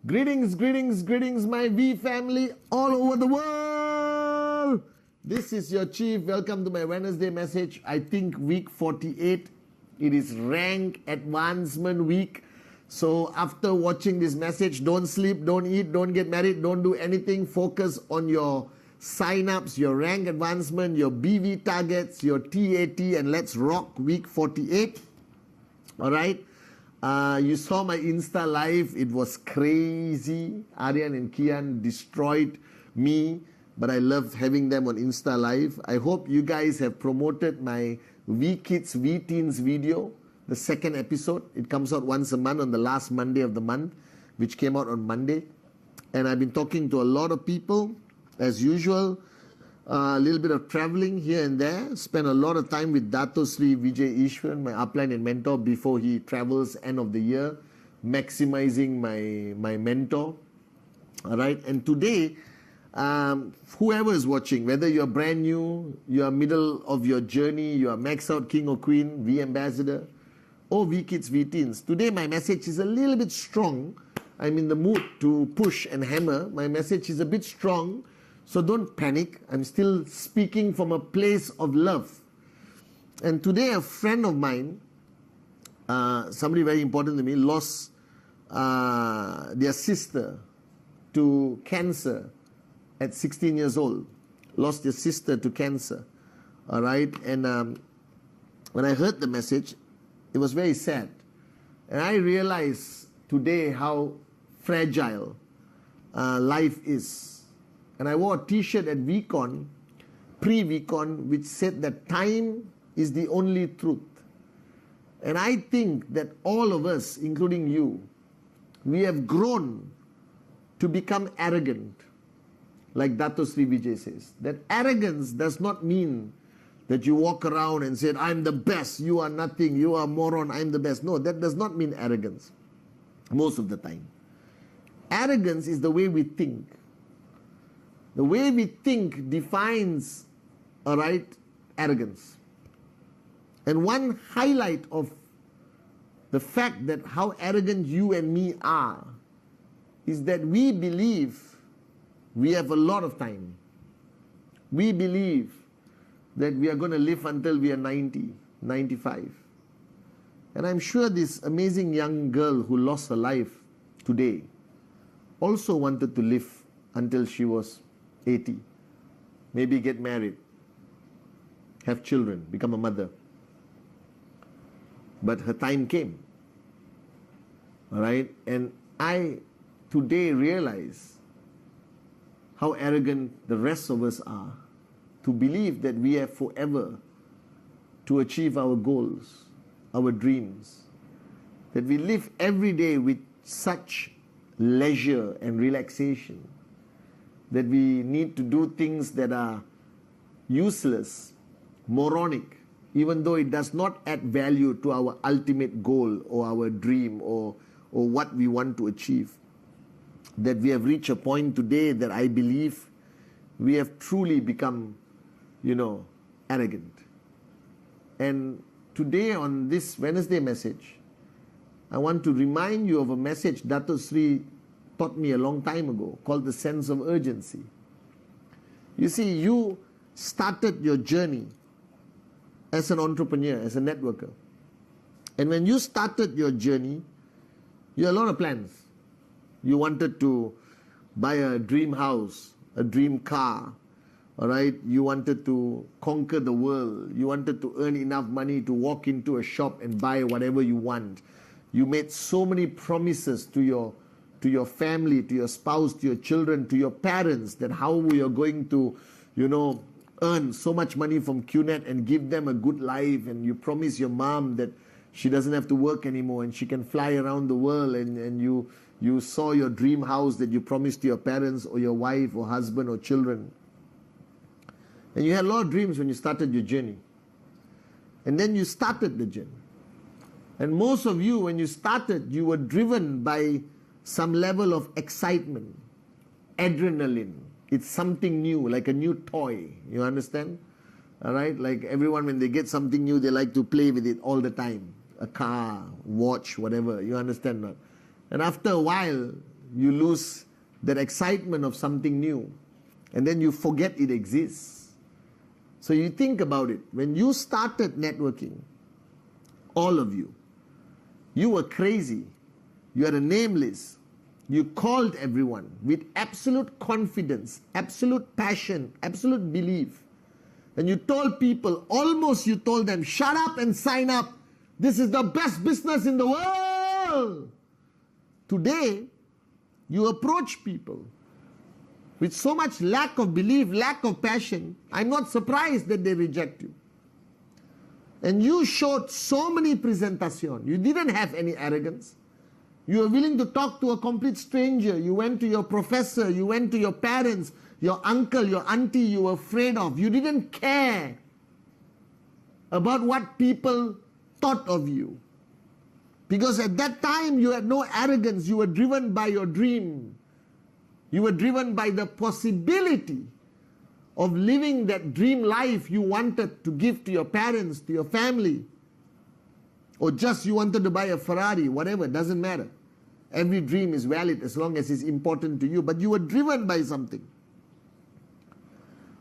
Greetings, greetings, greetings, my V family all over the world. This is your chief. Welcome to my Wednesday message. I think week 48. It is rank advancement week. So after watching this message, don't sleep, don't eat, don't get married, don't do anything. Focus on your sign-ups, your rank advancement, your BV targets, your TAT, and let's rock week 48. All right. You saw my Insta live. It was crazy. Aryan and Kian destroyed me, but I love having them on Insta live. I hope you guys have promoted my V Kids, V Teens video, the second episode. It comes out once a month on the last Monday of the month, which came out on Monday. And I've been talking to a lot of people, as usual. A little bit of traveling here and there. Spent a lot of time with Dato Sri Vijay Ishwan, my upline and mentor, before he travels end of the year, maximizing my mentor. All right. And today, whoever is watching, whether you're brand new, you're middle of your journey, you are max out king or queen, V ambassador, or V kids, V teens. Today my message is a little bit strong. I'm in the mood to push and hammer. My message is a bit strong. So don't panic. I'm still speaking from a place of love. And today a friend of mine, somebody very important to me, lost their sister to cancer at 16 years old. Lost their sister to cancer. All right. And when I heard the message, it was very sad. And I realized today how fragile life is. And I wore a t-shirt at VCon, pre-VCon, which said that time is the only truth. And I think that all of us, including you, we have grown to become arrogant, like Dato Sri Vijay says. That arrogance does not mean that you walk around and say, I'm the best, you are nothing, you are a moron, I'm the best. No, that does not mean arrogance, most of the time. Arrogance is the way we think. The way we think defines, all right, arrogance. And one highlight of the fact that how arrogant you and me are is that we believe we have a lot of time. We believe that we are going to live until we are 90, 95. And I'm sure this amazing young girl who lost her life today also wanted to live until she was 80, maybe get married, have children, become a mother. But her time came, all right? And I today realize how arrogant the rest of us are to believe that we have forever to achieve our goals, our dreams, that we live every day with such leisure and relaxation, that we need to do things that are useless, moronic, even though it does not add value to our ultimate goal or our dream or what we want to achieve. That we have reached a point today that I believe we have truly become, arrogant. And today on this Wednesday message, I want to remind you of a message Dato Sri taught me a long time ago, called the sense of urgency. You see, you started your journey as an entrepreneur, as a networker. And when you started your journey, you had a lot of plans. You wanted to buy a dream house, a dream car, all right? You wanted to conquer the world. You wanted to earn enough money to walk into a shop and buy whatever you want. You made so many promises to your family, to your spouse, to your children, to your parents, that how we are going to, earn so much money from QNet and give them a good life, and you promise your mom that she doesn't have to work anymore and she can fly around the world, and you saw your dream house that you promised to your parents or your wife or husband or children. And you had a lot of dreams when you started your journey. And then you started the journey. And most of you, when you started, you were driven by some level of excitement, adrenaline. It's something new, like a new toy. You understand? All right? Like everyone, when they get something new, they like to play with it all the time. A car, watch, whatever. You understand that? And after a while, you lose that excitement of something new. And then you forget it exists. So you think about it. When you started networking, all of you were crazy. You had a name list. You called everyone with absolute confidence, absolute passion, absolute belief. And you told people, almost you told them, shut up and sign up. This is the best business in the world. Today, you approach people with so much lack of belief, lack of passion. I'm not surprised that they reject you. And you showed so many presentations. You didn't have any arrogance. You were willing to talk to a complete stranger. You went to your professor. You went to your parents, your uncle, your auntie you were afraid of. You didn't care about what people thought of you. Because at that time you had no arrogance. You were driven by your dream. You were driven by the possibility of living that dream life you wanted to give to your parents, to your family. Or just you wanted to buy a Ferrari, whatever, doesn't matter. Every dream is valid as long as it's important to you. But you were driven by something.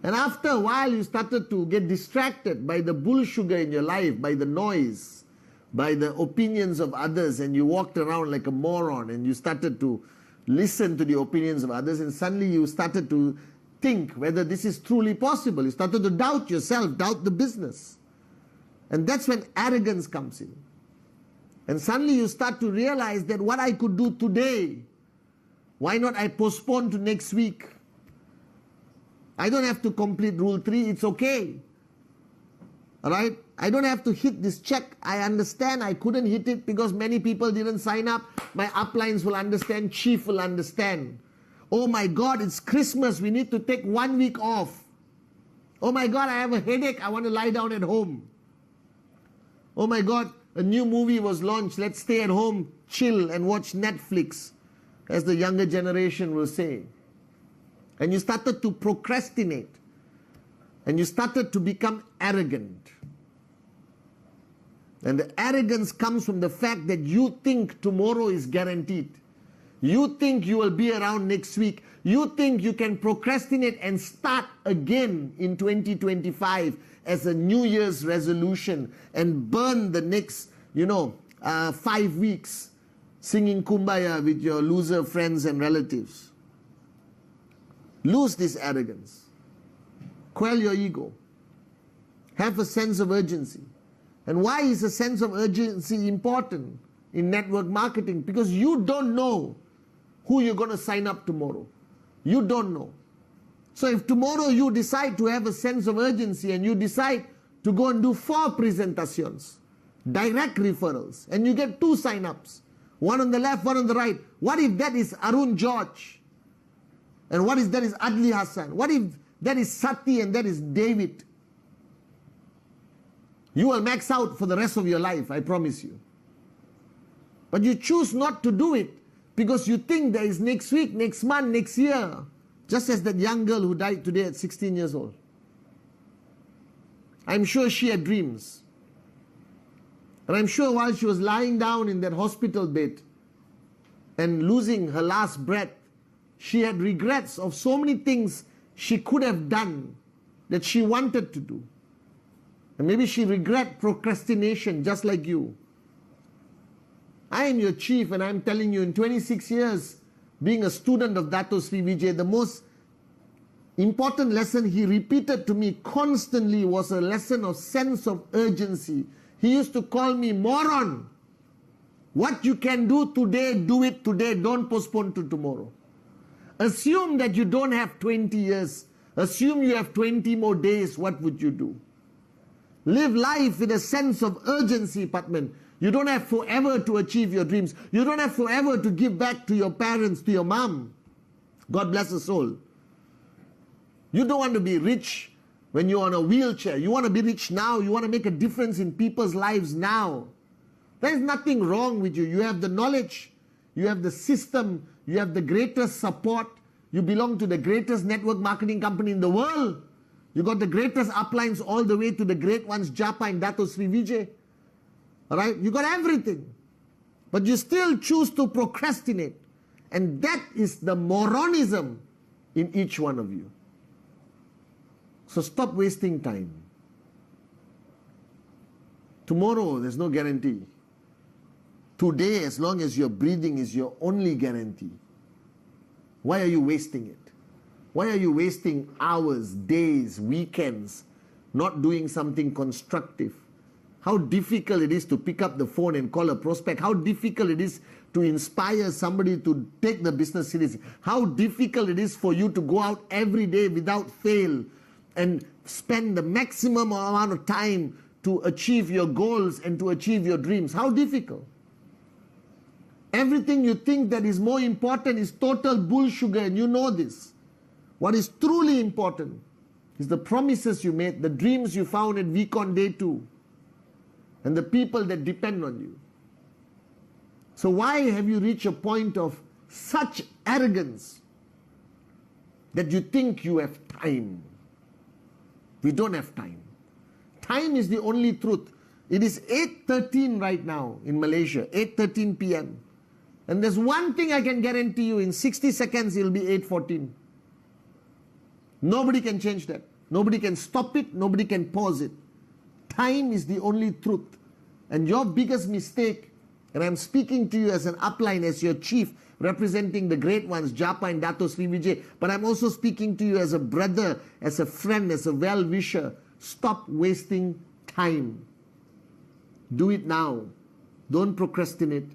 And after a while you started to get distracted by the bull sugar in your life, by the noise, by the opinions of others, and you walked around like a moron, and you started to listen to the opinions of others, and suddenly you started to think whether this is truly possible. You started to doubt yourself, doubt the business. And that's when arrogance comes in. And suddenly you start to realize that what I could do today, why not I postpone to next week? I don't have to complete Rule 3, it's okay. Alright? I don't have to hit this check. I understand I couldn't hit it because many people didn't sign up. My uplines will understand, chief will understand. Oh my God, it's Christmas, we need to take 1 week off. Oh my God, I have a headache, I want to lie down at home. Oh my God, a new movie was launched, let's stay at home, chill and watch Netflix, as the younger generation will say. And you started to procrastinate. And you started to become arrogant. And the arrogance comes from the fact that you think tomorrow is guaranteed. You think you will be around next week. You think you can procrastinate and start again in 2025 as a New Year's resolution and burn the next, 5 weeks singing Kumbaya with your loser friends and relatives. Lose this arrogance. Quell your ego. Have a sense of urgency. And why is a sense of urgency important in network marketing? Because you don't know who you're going to sign up tomorrow. You don't know. So if tomorrow you decide to have a sense of urgency and you decide to go and do 4 presentations, direct referrals, and you get 2 sign-ups, one on the left, one on the right, what if that is Arun George? And what if that is Adli Hassan? What if that is Sati and that is David? You will max out for the rest of your life, I promise you. But you choose not to do it because you think there is next week, next month, next year. Just as that young girl who died today at 16 years old. I'm sure she had dreams. And I'm sure while she was lying down in that hospital bed and losing her last breath, she had regrets of so many things she could have done that she wanted to do. And maybe she regret procrastination just like you. I am your chief and I'm telling you, in 26 years being a student of Dato Sri Vijay, the most important lesson he repeated to me constantly was a lesson of sense of urgency. He used to call me moron. What you can do today, do it today. Don't postpone to tomorrow. Assume that you don't have 20 years, Assume you have 20 more days, what would you do? Live life with a sense of urgency, Patman. You don't have forever to achieve your dreams. You don't have forever to give back to your parents, to your mom. God bless her soul. You don't want to be rich when you're on a wheelchair. You want to be rich now. You want to make a difference in people's lives now. There's nothing wrong with you. You have the knowledge. You have the system. You have the greatest support. You belong to the greatest network marketing company in the world. You got the greatest uplines all the way to the great ones, Japa and Dato Sri Vijay. All right? You got everything. But you still choose to procrastinate. And that is the moronism in each one of you. So stop wasting time. Tomorrow, there's no guarantee. Today, as long as you're breathing, is your only guarantee. Why are you wasting it? Why are you wasting hours, days, weekends, not doing something constructive? How difficult it is to pick up the phone and call a prospect. How difficult it is to inspire somebody to take the business seriously. How difficult it is for you to go out every day without fail and spend the maximum amount of time to achieve your goals and to achieve your dreams. How difficult. Everything you think that is more important is total bull sugar, and you know this. What is truly important is the promises you made, the dreams you found at VCon Day 2, and the people that depend on you. So why have you reached a point of such arrogance that you think you have time? We don't have time. Time is the only truth. It is 8:13 right now in Malaysia, 8:13 p.m. And there's one thing I can guarantee you, in 60 seconds it'll be 8:14. Nobody can change that. Nobody can stop it. Nobody can pause it. Time is the only truth. And your biggest mistake, and I'm speaking to you as an upline, as your chief, representing the great ones, Japa and Dato Sri Vijay, but I'm also speaking to you as a brother, as a friend, as a well-wisher. Stop wasting time. Do it now. Don't procrastinate.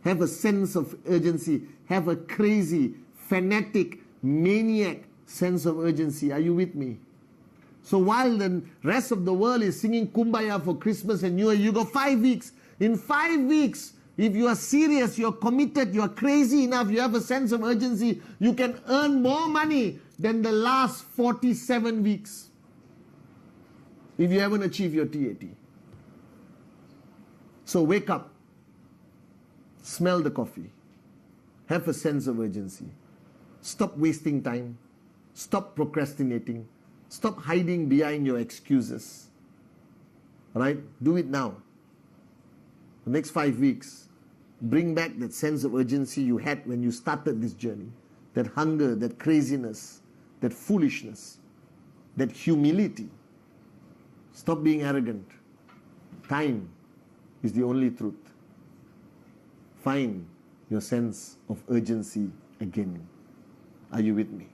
Have a sense of urgency. Have a crazy, fanatic, maniac sense of urgency. Are you with me? So while the rest of the world is singing Kumbaya for Christmas and New Year, you got 5 weeks. In 5 weeks, if you are serious, you're committed, you're crazy enough, you have a sense of urgency, you can earn more money than the last 47 weeks if you haven't achieved your TAT. So wake up. Smell the coffee. Have a sense of urgency. Stop wasting time. Stop procrastinating. Stop hiding behind your excuses. Right? Do it now. The next 5 weeks, bring back that sense of urgency you had when you started this journey. That hunger, that craziness, that foolishness, that humility. Stop being arrogant. Time is the only truth. Find your sense of urgency again. Are you with me?